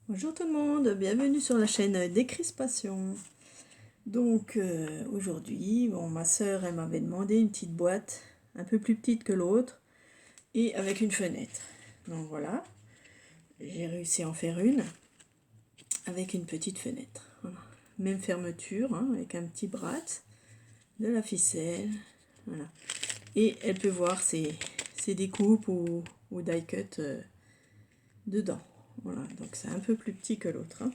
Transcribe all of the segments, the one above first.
Bonjour tout le monde, bienvenue sur la chaîne Décrispation. Donc aujourd'hui, ma soeur elle m'avait demandé une petite boîte un peu plus petite que l'autre et avec une fenêtre. Donc voilà, j'ai réussi à en faire une avec une petite fenêtre. Voilà. Même fermeture hein, avec un petit brat, de la ficelle, voilà. Et elle peut voir ses découpes ou die cut dedans. Voilà, donc c'est un peu plus petit que l'autre. Hein.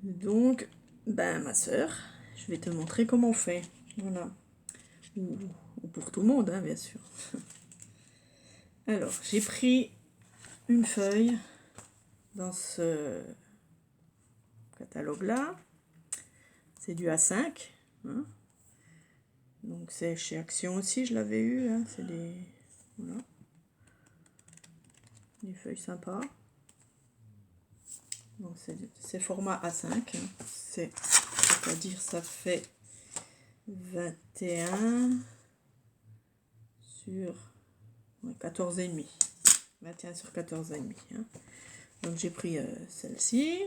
Donc, ma soeur, je vais te montrer comment on fait. Voilà. Ou pour tout le monde, hein, bien sûr. Alors, j'ai pris une feuille dans ce catalogue-là. C'est du A5. Hein. Donc, c'est chez Action aussi, je l'avais eu. Hein. C'est des... Voilà. Des feuilles sympas. Donc, c'est format A5. Hein. C'est-à-dire, ça fait 21 sur 14,5. 21 sur 14,5. Hein. Donc j'ai pris celle-ci.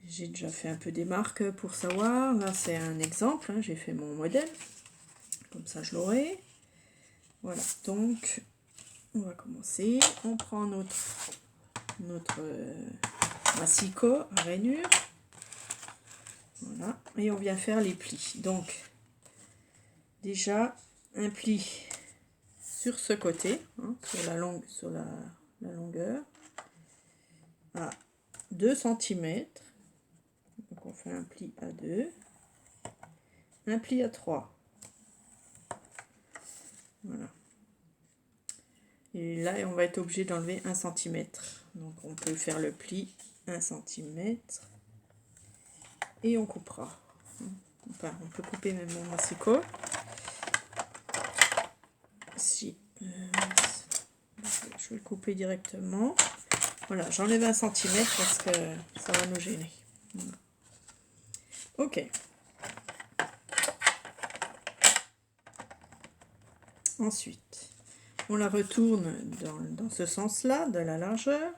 J'ai déjà fait un peu des marques pour savoir. Là c'est un exemple. Hein. J'ai fait mon modèle. Comme ça je l'aurai. Voilà. Donc on va commencer. On prend notre massicot à rainure. Voilà. Et on vient faire les plis. Donc déjà un pli sur ce côté, hein, sur la longueur, à 2 cm. Donc on fait un pli à 2, un pli à 3. Voilà. Et là, on va être obligé d'enlever 1 cm. Donc on peut faire le pli 1 cm et on coupera. Enfin, on peut couper même mon massicot. Si, je vais le couper directement. Voilà, j'enlève 1 cm parce que ça va nous gêner. Voilà. Ok. Ensuite, on la retourne dans ce sens-là, de la largeur.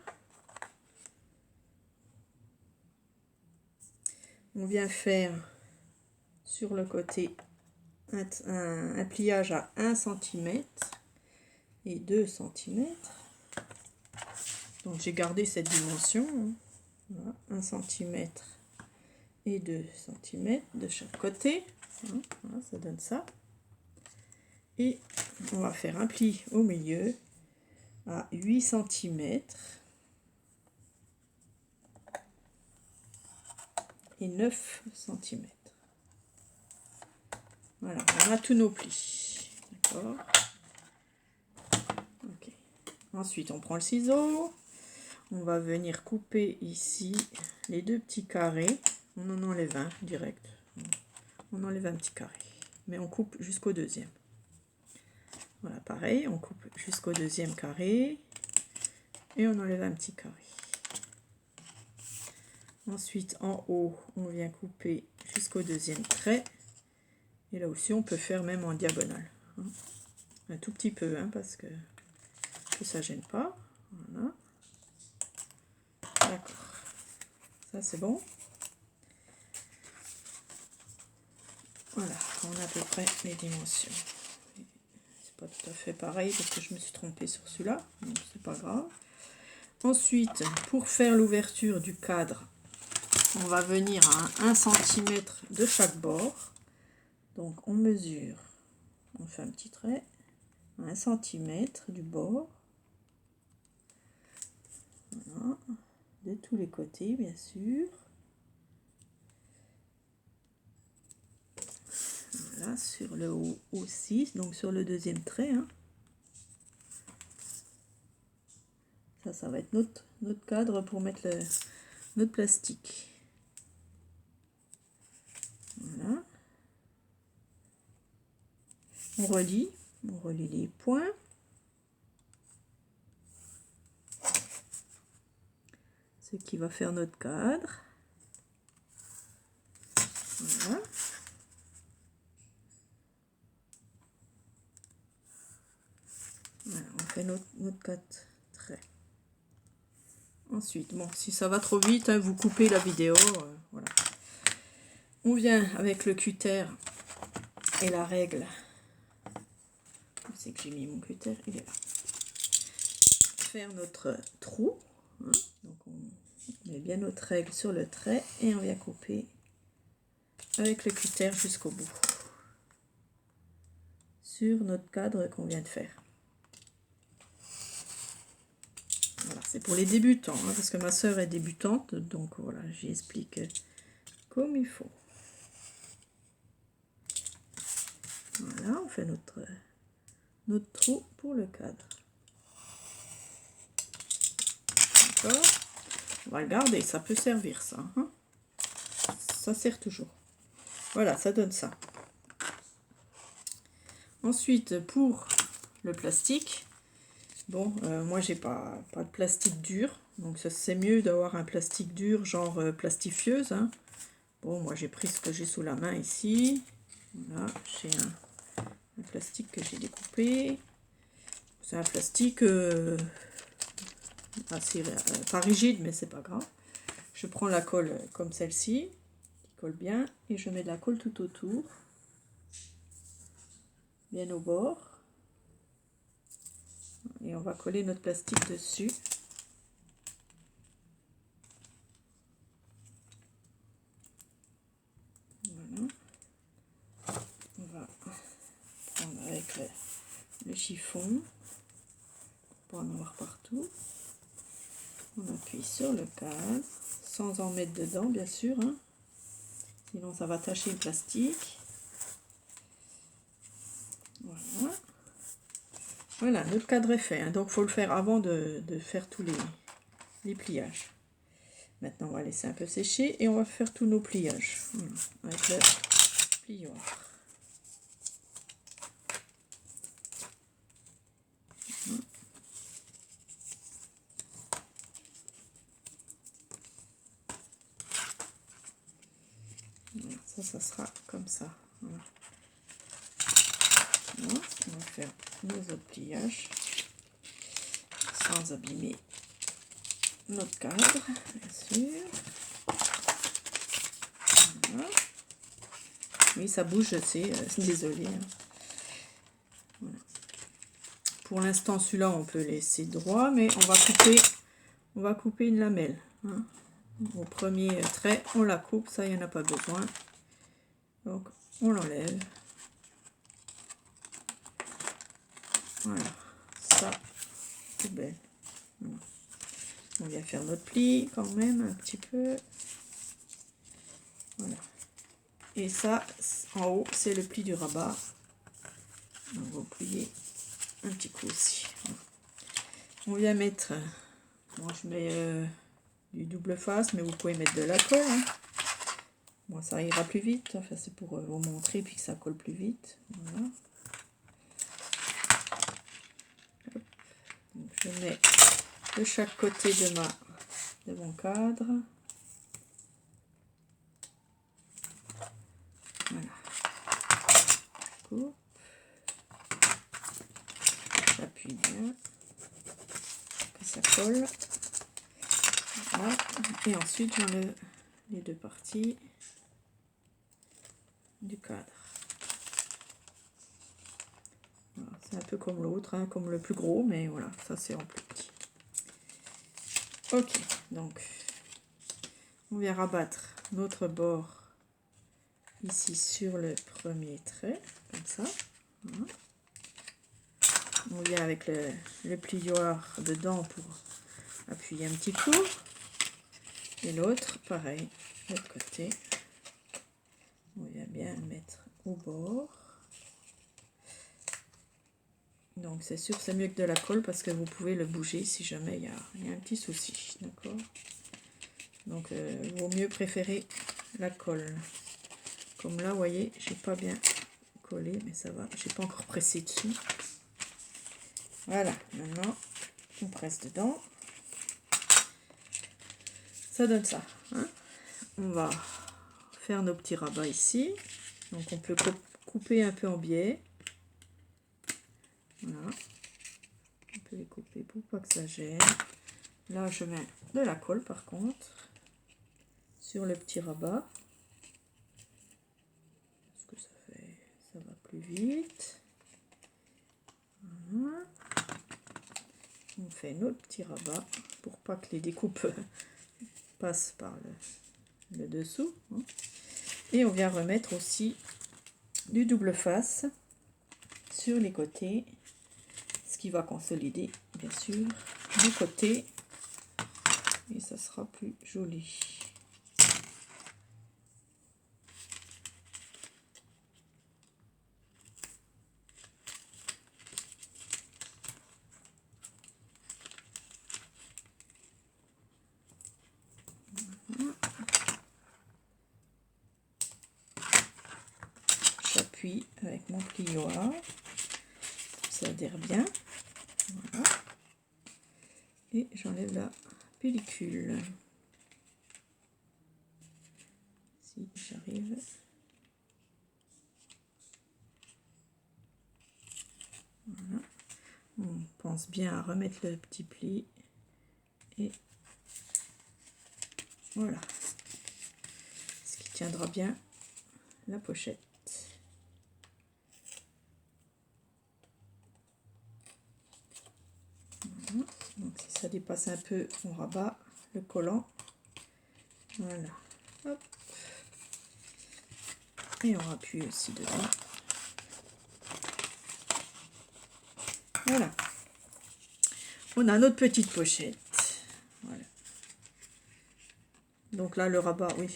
On vient faire sur le côté un pliage à 1 cm et 2 cm. Donc j'ai gardé cette dimension. Voilà, 1 cm et 2 cm de chaque côté. Voilà, ça donne ça. Et on va faire un pli au milieu à 8 cm et 9 cm. Voilà, on a tous nos plis. D'accord. Ok. Ensuite, on prend le ciseau. On va venir couper ici les deux petits carrés. On en enlève un direct. On enlève un petit carré. Mais on coupe jusqu'au deuxième. Voilà, pareil, on coupe jusqu'au deuxième carré. Et on enlève un petit carré. Ensuite, en haut, on vient couper jusqu'au deuxième trait. Et là aussi, on peut faire même en diagonale. Un tout petit peu, hein, parce que ça gêne pas. Voilà. D'accord. Ça, c'est bon. Voilà, on a à peu près les dimensions. C'est pas tout à fait pareil parce que je me suis trompée sur celui-là, donc c'est pas grave. Ensuite, pour faire l'ouverture du cadre, on va venir à 1 cm de chaque bord. Donc on mesure, on fait un petit trait, 1 cm du bord. Voilà, de tous les côtés bien sûr. Voilà, sur le haut aussi, donc sur le deuxième trait. Hein. Ça va être notre cadre pour mettre notre plastique. Voilà. On relie les points. Ce qui va faire notre cadre. Voilà. Voilà, on fait notre 4 traits. Ensuite, bon, si ça va trop vite, hein, vous coupez la vidéo. Voilà. On vient avec le cutter et la règle. Où c'est que j'ai mis mon cutter? Il est là. Faire notre trou. Hein. Donc on met bien notre règle sur le trait et on vient couper avec le cutter jusqu'au bout. Sur notre cadre qu'on vient de faire. Voilà, c'est pour les débutants, hein, parce que ma soeur est débutante, donc voilà, j'y explique comme il faut. Voilà, on fait notre trou pour le cadre. D'accord. On va le garder, ça peut servir ça. Hein. Ça sert toujours. Voilà, ça donne ça. Ensuite, pour le plastique, bon, moi j'ai pas de plastique dur, donc c'est mieux d'avoir un plastique dur, genre plastifieuse. Hein. Bon, moi j'ai pris ce que j'ai sous la main ici. Voilà, j'ai un plastique que j'ai découpé. C'est un plastique assez, pas rigide, mais c'est pas grave. Je prends la colle comme celle-ci, qui colle bien, et je mets de la colle tout autour, bien au bord. Et on va coller notre plastique dessus. Voilà. On va prendre avec le chiffon, pour en avoir partout. On appuie sur le cadre, sans en mettre dedans, bien sûr. Hein. Sinon, ça va tacher le plastique. Voilà. Voilà, notre cadre est fait. Hein. Donc, il faut le faire avant de faire tous les pliages. Maintenant, on va laisser un peu sécher et on va faire tous nos pliages. Voilà, avec le plioir. Voilà, ça sera comme ça. Voilà. Voilà, on va faire nos autres pliages sans abîmer notre cadre, bien sûr. Voilà. Oui, ça bouge, je sais, désolé. Hein. Voilà. Pour l'instant, celui-là, on peut laisser droit, mais on va couper une lamelle. Hein. Au premier trait, on la coupe, ça, il n'y en a pas besoin. Donc, on l'enlève. Voilà, ça, c'est belle. Voilà. On vient faire notre pli quand même, un petit peu. Voilà. Et ça, en haut, c'est le pli du rabat. On va plier un petit coup aussi. Voilà. On vient mettre, moi je mets du double face, mais vous pouvez mettre de la colle. Hein. Moi, ça ira plus vite. Enfin, c'est pour vous montrer puis que ça colle plus vite. Voilà. Donc, je mets de chaque côté de mon cadre. Voilà. Coupe. J'appuie bien. Que ça colle. Voilà. Et ensuite, j'enlève les deux parties du cadre. Voilà. C'est un peu comme l'autre, hein, comme le plus gros, mais voilà, ça c'est en plus petit. Ok, donc on vient rabattre notre bord ici sur le premier trait, comme ça. Voilà. On vient avec le plioir dedans pour appuyer un petit coup. Et l'autre, pareil, de l'autre côté. On vient bien le mettre au bord. Donc c'est sûr, c'est mieux que de la colle parce que vous pouvez le bouger si jamais il y a un petit souci. D'accord. Donc vaut mieux préférer la colle. Comme là, vous voyez, j'ai pas bien collé, mais ça va. J'ai pas encore pressé dessus. Voilà, maintenant on presse dedans. Ça donne ça. Hein. On va faire nos petits rabats ici. Donc on peut couper un peu en biais. Voilà. On peut les couper pour pas que ça gêne. Là, je mets de la colle par contre sur le petit rabat. Parce que ça va plus vite. Voilà. On fait notre petit rabat pour pas que les découpes passent par le dessous. Hein. Et on vient remettre aussi du double face sur les côtés, ce qui va consolider bien sûr les côtés et ça sera plus joli. J'appuie avec mon plioir, ça adhère bien. Voilà. Et j'enlève la pellicule. Si j'arrive. Voilà. On pense bien à remettre le petit pli. Et voilà. Ce qui tiendra bien la pochette. Voilà. Donc si ça dépasse un peu, on rabat le collant. Voilà. Hop. Et on appuie aussi dedans. Voilà. On a notre petite pochette. Voilà. Donc là, le rabat, oui,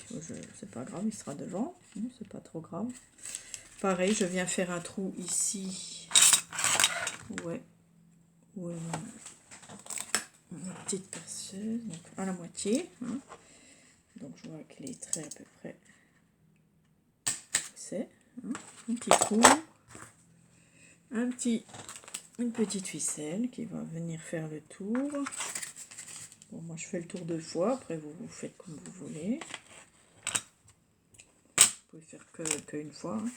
c'est pas grave, il sera devant. C'est pas trop grave. Pareil, je viens faire un trou ici. Ouais. Ouais. Une petite perceuse, donc à la moitié. Hein. Donc je vois que les traits à peu près. C'est hein, un petit trou. Une petite ficelle qui va venir faire le tour. Bon, moi je fais le tour 2 fois, après vous faites comme vous voulez. Vous pouvez faire que une fois. Hein.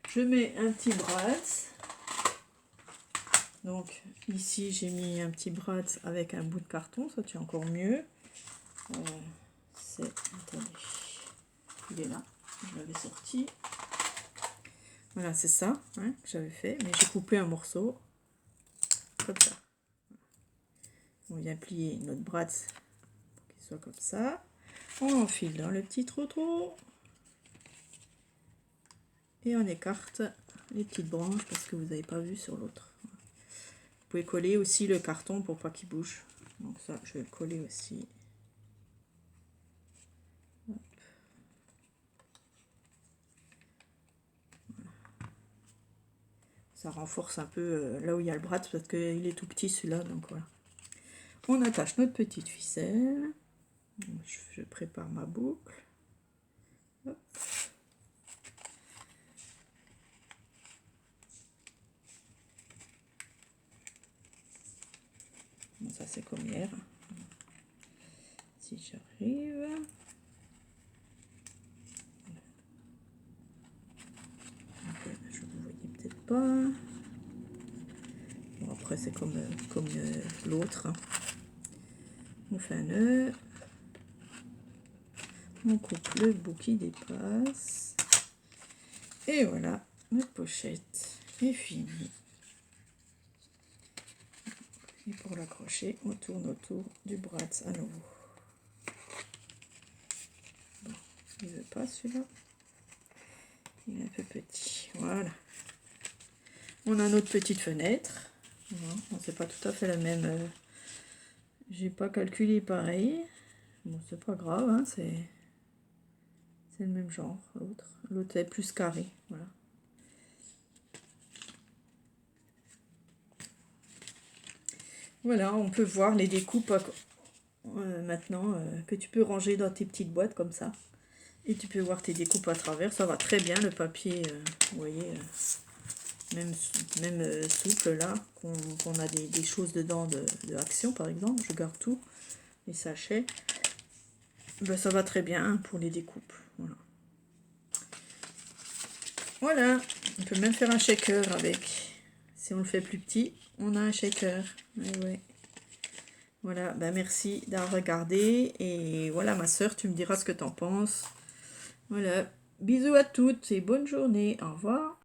Je mets un petit bras. Donc ici j'ai mis un petit bras avec un bout de carton, ça tient encore mieux. Attendez, il est là, je l'avais sorti. Voilà, c'est ça hein, que j'avais fait, mais j'ai coupé un morceau comme ça. On vient plier notre bras pour qu'il soit comme ça. On enfile dans le petit trou et on écarte les petites branches parce que vous n'avez pas vu sur l'autre. Vous pouvez coller aussi le carton pour pas qu'il bouge. Donc ça, je vais le coller aussi. Hop. Voilà. Ça renforce un peu là où il y a le bras parce qu'il est tout petit celui-là. Donc voilà. On attache notre petite ficelle. Je prépare ma boucle. Hop. Bon, ça c'est comme hier. Si j'arrive. Je vous voyais peut-être pas. Bon, après c'est comme l'autre. Hein. On fait un nœud. On coupe le bout qui dépasse. Et voilà, notre pochette est finie. Et pour l'accrocher, on tourne autour du bras à nouveau. Bon, il ne veut pas celui-là. Il est un peu petit. Voilà. On a notre petite fenêtre. Voilà. Bon, c'est pas tout à fait la même. J'ai pas calculé pareil. Bon, c'est pas grave, hein, c'est le même genre. L'autre est plus carré. Voilà. Voilà, on peut voir les découpes maintenant que tu peux ranger dans tes petites boîtes comme ça. Et tu peux voir tes découpes à travers. Ça va très bien, le papier, vous voyez, même souple là, qu'on a des choses dedans de Action par exemple. Je garde tout, les sachets. Ben, ça va très bien pour les découpes. Voilà. Voilà, on peut même faire un shaker avec. Si on le fait plus petit, on a un shaker. Ouais. Voilà, ben merci d'avoir regardé. Et voilà, ma soeur, tu me diras ce que t'en penses. Voilà, bisous à toutes et bonne journée. Au revoir.